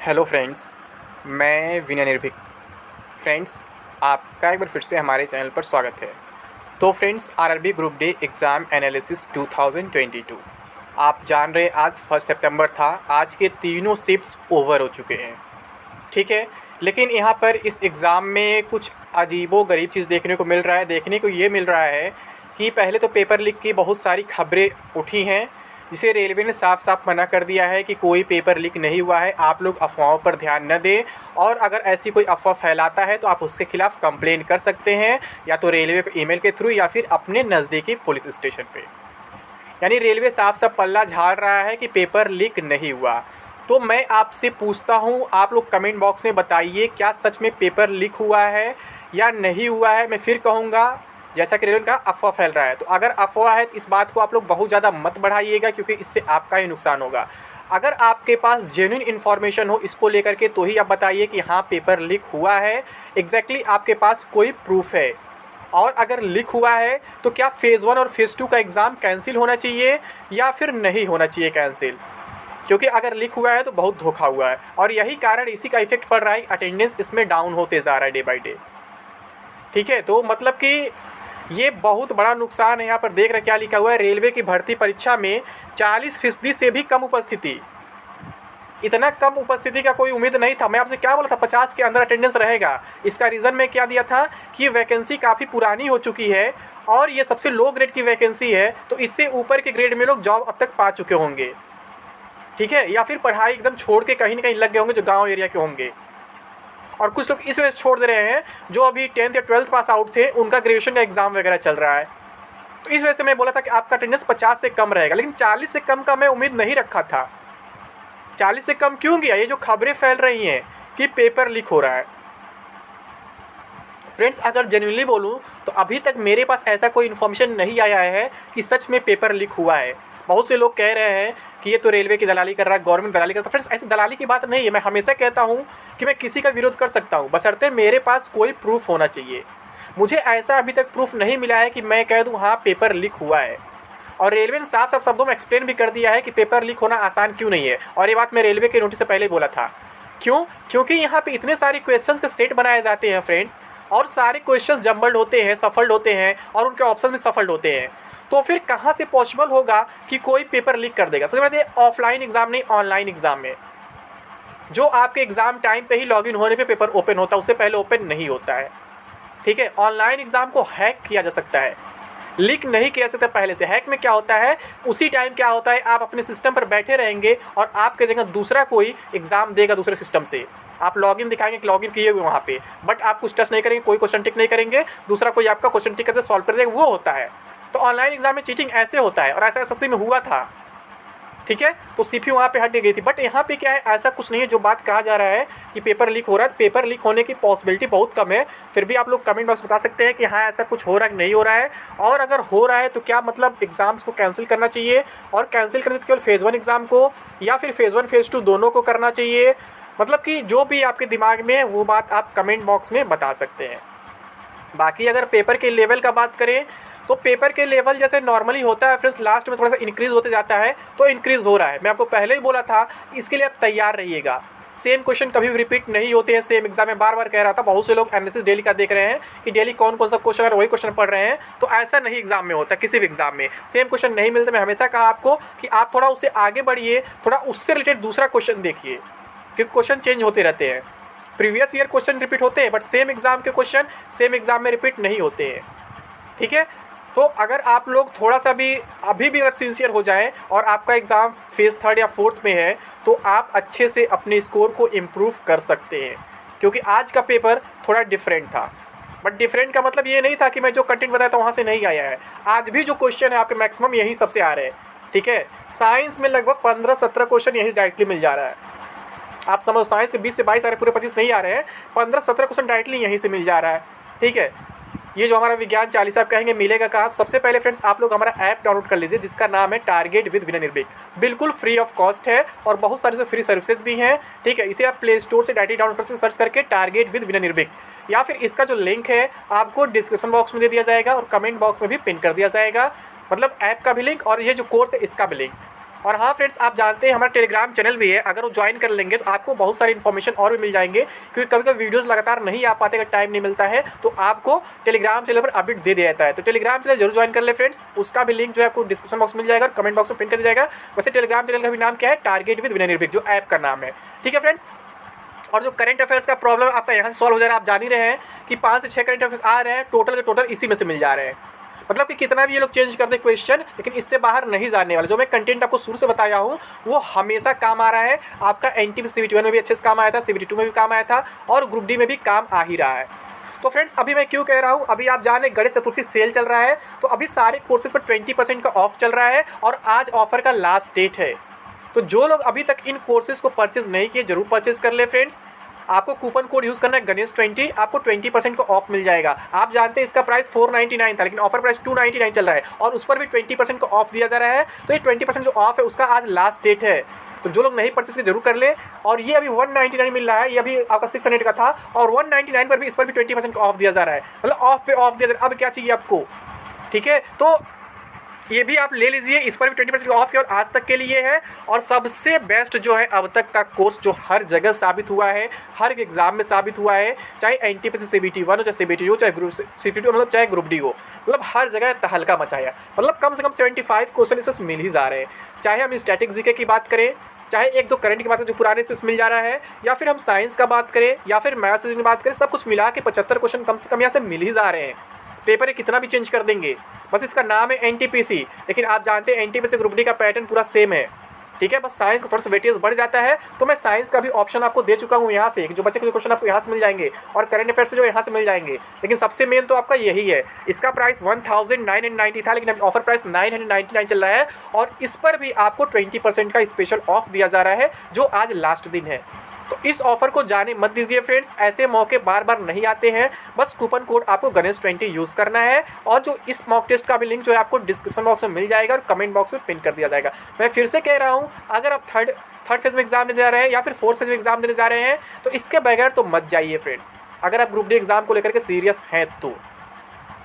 Hello friends, मैं विनय निर्भीक। Friends, आपका एक बार फिर से हमारे चैनल पर स्वागत है। तो friends, RRB group D exam analysis 2022 आप जान रहे आज 1 सितंबर था। आज के तीनों शिफ्ट्स ओवर हो चुके हैं, ठीक है। लेकिन यहाँ पर इस एग्ज़ाम में कुछ अजीबो-गरीब चीज़ देखने को मिल रहा है। देखने को ये मिल रहा है कि पहले तो पेपर लीक की बहुत सारी खबरें उठी हैं, जिसे रेलवे ने साफ साफ मना कर दिया है कि कोई पेपर लीक नहीं हुआ है। आप लोग अफवाहों पर ध्यान न दें, और अगर ऐसी कोई अफवाह फैलाता है तो आप उसके खिलाफ़ कंप्लेन कर सकते हैं, या तो रेलवे को ईमेल के थ्रू या फिर अपने नज़दीकी पुलिस स्टेशन पे। यानी रेलवे साफ साफ पल्ला झाड़ रहा है कि पेपर लीक नहीं हुआ। तो मैं आपसे पूछता हूँ, आप लोग कमेंट बॉक्स में बताइए, क्या सच में पेपर लीक हुआ है या नहीं हुआ है। मैं फिर कहूँगा, जैसा कि रेलवे का अफवाह फैल रहा है, तो अगर अफवाह है तो इस बात को आप लोग बहुत ज़्यादा मत बढ़ाइएगा, क्योंकि इससे आपका ही नुकसान होगा। अगर आपके पास जेन्युइन इन्फॉर्मेशन हो इसको लेकर के, तो ही आप बताइए कि हाँ पेपर लीक हुआ है। एग्जैक्टली आपके पास कोई प्रूफ है। और अगर लीक हुआ है तो क्या फ़ेज़ 1 और फ़ेज़ 2 का एग्ज़ाम कैंसिल होना चाहिए या फिर नहीं होना चाहिए कैंसिल। क्योंकि अगर लीक हुआ है तो बहुत धोखा हुआ है, और यही कारण, इसी का इफेक्ट पड़ रहा है। अटेंडेंस इसमें डाउन होते जा रहा है डे बाई डे, ठीक है। तो मतलब कि ये बहुत बड़ा नुकसान है। यहाँ पर देख रहे क्या लिखा हुआ है, रेलवे की भर्ती परीक्षा में 40% से भी कम उपस्थिति। इतना कम उपस्थिति का कोई उम्मीद नहीं था। मैं आपसे क्या बोला था, 50 के अंदर अटेंडेंस रहेगा। इसका रीज़न मैं क्या दिया था कि वैकेंसी काफ़ी पुरानी हो चुकी है, और ये सबसे लो ग्रेड की वैकेंसी है, तो इससे ऊपर के ग्रेड में लोग जॉब अब तक पा चुके होंगे, ठीक है, या फिर पढ़ाई एकदम छोड़ के कहीं ना कहीं लग गए होंगे, जो गाँव एरिया के होंगे। और कुछ लोग इस वजह से छोड़ दे रहे हैं जो अभी 10th या 12th पास आउट थे, उनका ग्रेजुएशन का एग्ज़ाम वगैरह चल रहा है। तो इस वजह से मैं बोला था कि आपका अटेंडेंस 50 से कम रहेगा, लेकिन 40 से कम का मैं उम्मीद नहीं रखा था। 40 से कम क्यों गया? ये जो खबरें फैल रही हैं कि पेपर लीक हो रहा है। फ्रेंड्स, अगर जेन्युइनली बोलूँ तो अभी तक मेरे पास ऐसा कोई इन्फॉर्मेशन नहीं आया है कि सच में पेपर लीक हुआ है। बहुत से लोग कह रहे हैं कि ये तो रेलवे की दलाली कर रहा है, गवर्नमेंट दलाली करता है। फ्रेंड्स, ऐसी दलाली की बात नहीं है। मैं हमेशा कहता हूँ कि मैं किसी का विरोध कर सकता हूँ, बशर्ते मेरे पास कोई प्रूफ होना चाहिए। मुझे ऐसा अभी तक प्रूफ नहीं मिला है कि मैं कह दूँ हाँ पेपर लीक हुआ है। और रेलवे ने साफ साफ शब्दों में एक्सप्लेन भी कर दिया है कि पेपर लीक होना आसान क्यों नहीं है। और ये बात मैं रेलवे के नोटिस से पहले बोला था। क्यों? क्योंकि यहाँ पे इतने सारे क्वेश्चंस के सेट बनाए जाते हैं फ्रेंड्स, और सारे क्वेश्चंस जम्बल्ड होते हैं, सफल्ड होते हैं, और उनके ऑप्शन भी सफल्ड होते हैं। तो फिर कहाँ से पॉसिबल होगा कि कोई पेपर लीक कर देगा। सबसे पहले ऑफलाइन एग्ज़ाम नहीं, ऑनलाइन एग्ज़ाम में जो आपके एग्ज़ाम टाइम पे ही लॉगिन होने पे पेपर ओपन होता है, उससे पहले ओपन नहीं होता है, ठीक है। ऑनलाइन एग्ज़ाम को हैक किया जा सकता है, लीक नहीं किया जा सकता पहले से। हैक में क्या होता है, उसी टाइम क्या होता है, आप अपने सिस्टम पर बैठे रहेंगे और आपके जगह दूसरा कोई एग्ज़ाम देगा दूसरे सिस्टम से। आप लॉगिन दिखाएंगे कि लॉगिन किए हुए वहाँ पे, बट आप कुछ टच नहीं करेंगे, कोई क्वेश्चन टिक नहीं करेंगे, दूसरा कोई आपका क्वेश्चन टिक करके सॉल्व कर देगा, वो होता है। तो ऑनलाइन एग्ज़ाम में चीटिंग ऐसे होता है, और ऐसा एसएससी में हुआ था, ठीक है। तो सीपीयू वहाँ पे हट गई थी। बट यहाँ पे क्या है, ऐसा कुछ नहीं है जो बात कहा जा रहा है कि पेपर लीक हो रहा है। पेपर लीक होने की पॉसिबिलिटी बहुत कम है। फिर भी आप लोग कमेंट बॉक्स बता सकते हैं कि हाँ ऐसा कुछ हो रहा है कि नहीं हो रहा है, और अगर हो रहा है तो क्या मतलब एग्ज़ाम्स को कैंसिल करना चाहिए, और कैंसिल करने से केवल फ़ेज़ 1 एग्ज़ाम को या फिर फ़ेज़ 1 फ़ेज़ 2 दोनों को करना चाहिए। मतलब कि जो भी आपके दिमाग में है वो बात आप कमेंट बॉक्स में बता सकते हैं। बाकी अगर पेपर के लेवल का बात करें तो पेपर के लेवल जैसे नॉर्मली होता है फ्रेंड्स, लास्ट में थोड़ा सा इंक्रीज़ होते जाता है, तो इंक्रीज़ हो रहा है। मैं आपको पहले ही बोला था, इसके लिए आप तैयार रहिएगा। सेम क्वेश्चन कभी भी रिपीट नहीं होते हैं सेम एग्जाम में। बार बार कह रहा था, बहुत से लोग एनालिसिस डेली का देख रहे हैं कि डेली कौन कौन सा क्वेश्चन और वही क्वेश्चन पढ़ रहे हैं, तो ऐसा नहीं एग्जाम में होता। किसी भी एग्जाम में सेम क्वेश्चन नहीं मिलते। मैं हमेशा कहा आपको कि आप थोड़ा उससे आगे बढ़िए, थोड़ा उससे रिलेटेड दूसरा क्वेश्चन देखिए, क्योंकि क्वेश्चन चेंज होते रहते हैं। प्रीवियस ईयर क्वेश्चन रिपीट होते हैं, बट सेम एग्जाम के क्वेश्चन सेम एग्जाम में रिपीट नहीं होते हैं, ठीक है। तो अगर आप लोग थोड़ा सा भी अभी भी अगर सिंसियर हो जाएं और आपका एग्ज़ाम फेज़ 3 या 4th में है, तो आप अच्छे से अपने स्कोर को इम्प्रूव कर सकते हैं। क्योंकि आज का पेपर थोड़ा डिफरेंट था, बट डिफरेंट का मतलब ये नहीं था कि मैं जो कंटेंट बताया था वहाँ से नहीं आया है। आज भी जो क्वेश्चन है आपके मैक्सिमम यहीं सबसे आ रहे हैं, ठीक है। साइंस में लगभग 15-17 क्वेश्चन यहीं डायरेक्टली मिल जा रहा है। आप समझो, साइंस के 20 से 22 आ रहे, पूरे 25 नहीं आ रहे हैं, 15-17 क्वेश्चन डायरेक्टली यहीं से मिल जा रहा है, ठीक है। ये जो हमारा विज्ञान 40 आप कहेंगे मिलेगा कहाँ? सबसे पहले फ्रेंड्स आप लोग हमारा ऐप डाउनलोड कर लीजिए, जिसका नाम है टारगेट विद विनय निर्भीक। बिल्कुल फ्री ऑफ कॉस्ट है, और बहुत सारे से फ्री सर्विसेज भी हैं, ठीक है। इसे आप प्ले स्टोर से डायरेक्टली डाउनलोड कर सकते हैं, सर्च करके टारगेट विद विनय निर्भीक, या फिर इसका जो लिंक है आपको डिस्क्रिप्शन बॉक्स में दे दिया जाएगा और कमेंट बॉक्स में भी पिन कर दिया जाएगा। मतलब ऐप का भी लिंक और ये जो कोर्स है इसका भी लिंक, और हाँ फ्रेंड्स, आप जानते हैं हमारा टेलीग्राम चैनल भी है, अगर वो ज्वाइन कर लेंगे तो आपको बहुत सारी इन्फॉर्मेशन और भी मिल जाएंगे, क्योंकि कभी कभी वीडियोस लगातार नहीं आ पाते, अगर टाइम नहीं मिलता है तो आपको टेलीग्राम चैनल पर अपडेट दे दिया जाता है। तो टेलीग्राम चैनल जरूर ज्वाइन कर ले फ्रेंड्स, उसका भी लिंक जो है आपको डिस्क्रिप्शन बॉक्स में मिल जाएगा और कमेंट बॉक्स में पिन कर दिया जाएगा। वैसे टेलीग्राम चैनल का भी नाम क्या है, टारगेट विद विनय निर्भीक, जो ऐप का नाम है। ठीक है फ्रेंड्स, और जो करंट अफेयर्स का प्रॉब्लम आपका यहाँ से सॉल्व हो जा रहा है, आप जान ही रहे हैं कि 5 से 6 करंट अफेयर्स आ रहे हैं, टोटल के टोटल इसी में से मिल जा रहे हैं। मतलब कि कितना भी ये लोग चेंज कर दे क्वेश्चन, लेकिन इससे बाहर नहीं जाने वाले। जो मैं कंटेंट आपको शुरू से बताया हूँ वो हमेशा काम आ रहा है। आपका एनटीपीसी CBT 1 में भी अच्छे से काम आया था, CBT 2 में भी काम आया था और ग्रुप डी में भी काम आ ही रहा है। तो फ्रेंड्स, अभी मैं क्यों कह रहा हूँ, अभी आप जाने गणेश चतुर्थी सेल चल रहा है, तो अभी सारे कोर्सेज पर 20% का ऑफ चल रहा है और आज ऑफर का लास्ट डेट है। तो जो लोग अभी तक इन कोर्सेज को परचेज नहीं किए, जरूर परचेज कर ले फ्रेंड्स। आपको कूपन कोड यूज़ करना है गणेश20, आपको 20% का ऑफ मिल जाएगा। आप जानते हैं इसका प्राइस 499 था, लेकिन ऑफर प्राइस 299 चल रहा है और उस पर भी 20% का ऑफ दिया जा रहा है। तो ये 20% जो ऑफ है उसका आज लास्ट डेट है, तो जो लोग नहीं परचेज किए जरूर कर ले। और ये अभी 199 मिल रहा है, ये अभी आपका 600 का था और 199 पर भी इस पर भी 20% का ऑफ दिया जा रहा है, मतलब ऑफ पे ऑफ दिया जा रहा है। अब क्या चाहिए आपको, ठीक है, तो ये भी आप ले लीजिए, इस पर भी 20% ऑफ केवल आज तक के लिए है। और सबसे बेस्ट जो है अब तक का कोर्स जो हर जगह साबित हुआ है, हर एग्जाम में साबित हुआ है, चाहे एनटीपीसी CBT 1 हो, चाहे CBT हो, चाहे ग्रुप CBT 2 मतलब चाहे ग्रुप डी हो, मतलब हर जगह तहलका मचाया। मतलब कम से कम 75 क्वेश्चन इसमें मिल ही जा रहे हैं। चाहे हम स्टैटिक जीके की बात करें, चाहे एक दो करंट की बात करें जो पुराने इसमें मिल जा रहा है, या फिर हम साइंस का बात करें, या फिर मैथ्स की बात करें, सब कुछ मिला के 75 क्वेश्चन कम से कम यहाँ से मिल ही जा रहे हैं। पेपर कितना भी चेंज कर देंगे, बस इसका नाम है एनटीपीसी, लेकिन आप जानते हैं एनटीपीसी ग्रुप डी का पैटर्न पूरा सेम है। ठीक है, बस साइंस का थोड़ा सा वेटेज बढ़ जाता है। तो मैं साइंस का भी ऑप्शन आपको दे चुका हूँ यहाँ से, जो बच्चे के क्वेश्चन आपको यहाँ से मिल जाएंगे और करंट अफेयर्स से जो यहाँ से मिल जाएंगे। लेकिन सबसे मेन तो आपका यही है, इसका प्राइस 1990 था, लेकिन ऑफर प्राइस 999 चल रहा है और इस पर भी आपको 20% का स्पेशल ऑफ दिया जा रहा है, जो आज लास्ट दिन है। तो इस ऑफर को जाने मत दीजिए फ्रेंड्स, ऐसे मौके बार बार नहीं आते हैं। बस कूपन कोड आपको गणेश20 यूज़ करना है और जो इस मॉक टेस्ट का भी लिंक जो है आपको डिस्क्रिप्शन बॉक्स में मिल जाएगा और कमेंट बॉक्स में पिन कर दिया जाएगा। मैं फिर से कह रहा हूँ, अगर आप थर्ड फेज में एग्जाम देने जा रहे हैं या फिर फोर्थ फेज में एग्जाम देने जा रहे हैं तो इसके बगैर तो मत जाइए फ्रेंड्स, अगर आप ग्रुप डी एग्जाम को लेकर के सीरियस हैं तो।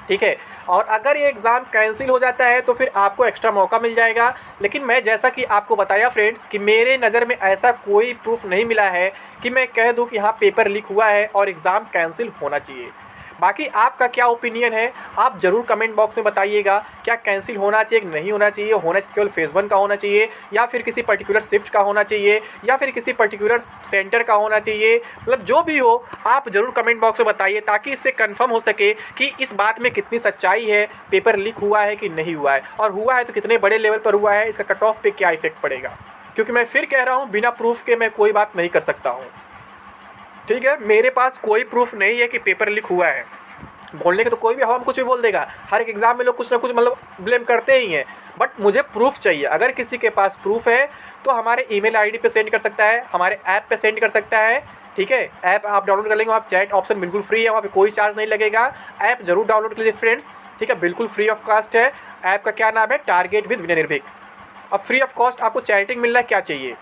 ठीक है, और अगर ये एग्ज़ाम कैंसिल हो जाता है तो फिर आपको एक्स्ट्रा मौका मिल जाएगा। लेकिन मैं जैसा कि आपको बताया फ्रेंड्स कि मेरे नज़र में ऐसा कोई प्रूफ नहीं मिला है कि मैं कह दूं कि हाँ पेपर लीक हुआ है और एग्ज़ाम कैंसिल होना चाहिए। बाकी आपका क्या ओपिनियन है, आप ज़रूर कमेंट बॉक्स में बताइएगा। क्या कैंसिल होना चाहिए, नहीं होना चाहिए, होना केवल फेज़ 1 का होना चाहिए या फिर किसी पर्टिकुलर शिफ्ट का होना चाहिए या फिर किसी पर्टिकुलर सेंटर का होना चाहिए, मतलब जो भी हो आप ज़रूर कमेंट बॉक्स में बताइए, ताकि इससे कंफर्म हो सके कि इस बात में कितनी सच्चाई है, पेपर लीक हुआ है कि नहीं हुआ है, और हुआ है तो कितने बड़े लेवल पर हुआ है, इसका कट ऑफ पे क्या इफेक्ट पड़ेगा। क्योंकि मैं फिर कह रहा हूँ, बिना प्रूफ के मैं कोई बात नहीं कर सकता हूँ। ठीक है, मेरे पास कोई प्रूफ नहीं है कि पेपर लीक हुआ है। बोलने के तो कोई भी हवा में कुछ भी बोल देगा, हर एक एग्ज़ाम में लोग कुछ ना कुछ मतलब ब्लेम करते ही हैं, बट मुझे प्रूफ चाहिए। अगर किसी के पास प्रूफ है तो हमारे ईमेल आईडी पे सेंड कर सकता है, हमारे ऐप पे सेंड कर सकता है। ठीक है, ऐप आप डाउनलोड कर लेंगे, वहाँ चैट ऑप्शन बिल्कुल फ्री है, वहाँ पे कोई चार्ज नहीं लगेगा। ऐप जरूर डाउनलोड कर लीजिए फ्रेंड्स, ठीक है, बिल्कुल फ्री ऑफ कॉस्ट है। ऐप का क्या नाम है, टारगेट विद विनय निर्भीक। अब फ्री ऑफ कॉस्ट आपको चैटिंग मिल रहा है, क्या चाहिए।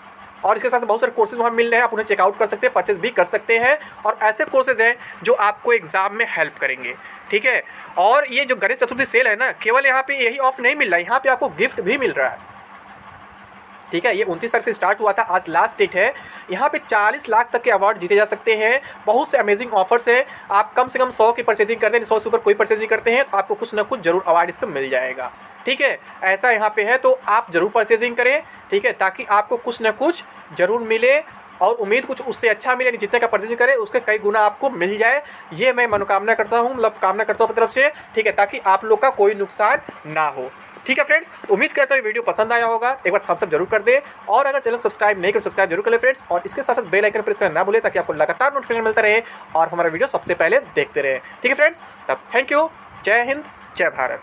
और इसके साथ बहुत सारे कोर्सेज वहाँ मिल रहे हैं, आप उन्हें चेकआउट कर सकते हैं, परचेज भी कर सकते हैं। और ऐसे कोर्सेज हैं जो आपको एग्जाम में हेल्प करेंगे। ठीक है, और ये जो गणेश चतुर्थी सेल है ना, केवल यहाँ पे यही ऑफ नहीं मिल रहा है, यहाँ पे आपको गिफ्ट भी मिल रहा है। ठीक है, ये 29 तारीख से स्टार्ट हुआ था, आज लास्ट डेट है। यहाँ पे 40 लाख तक के अवार्ड जीते जा सकते हैं। बहुत से अमेजिंग ऑफर्स हैं। आप कम से कम 100 की परचेजिंग करते हैं, 100 से ऊपर कोई परचेजिंग करते हैं तो आपको कुछ ना कुछ जरूर अवार्ड इस पर मिल जाएगा। ठीक है, ऐसा यहाँ पे है, तो आप जरूर परचेजिंग करें। ठीक है, ताकि आपको कुछ ना कुछ जरूर मिले और उम्मीद कुछ उससे अच्छा मिले, नहीं जितने का परचेजिंग करें उसके कई गुना आपको मिल जाए। ये मैं मनोकामना करता हूँ, मतलब कामना करता हूँ अपनी तरफ से। ठीक है, ताकि आप लोग का कोई नुकसान ना हो। ठीक है फ्रेंड्स, तो उम्मीद करता हूँ वीडियो पसंद आया होगा। एक बार थम्स अप जरूर कर दे, और अगर चैनल सब्सक्राइब नहीं कर सब्सक्राइब जरूर कर ले फ्रेंड्स, और इसके साथ साथ बेल आइकन प्रेस करना ना भूले, ताकि आपको लगातार नोटिफिकेशन मिलता रहे और हमारा वीडियो सबसे पहले देखते रहे। ठीक है फ्रेंड्स, तब थैंक यू, जय हिंद, जय भारत।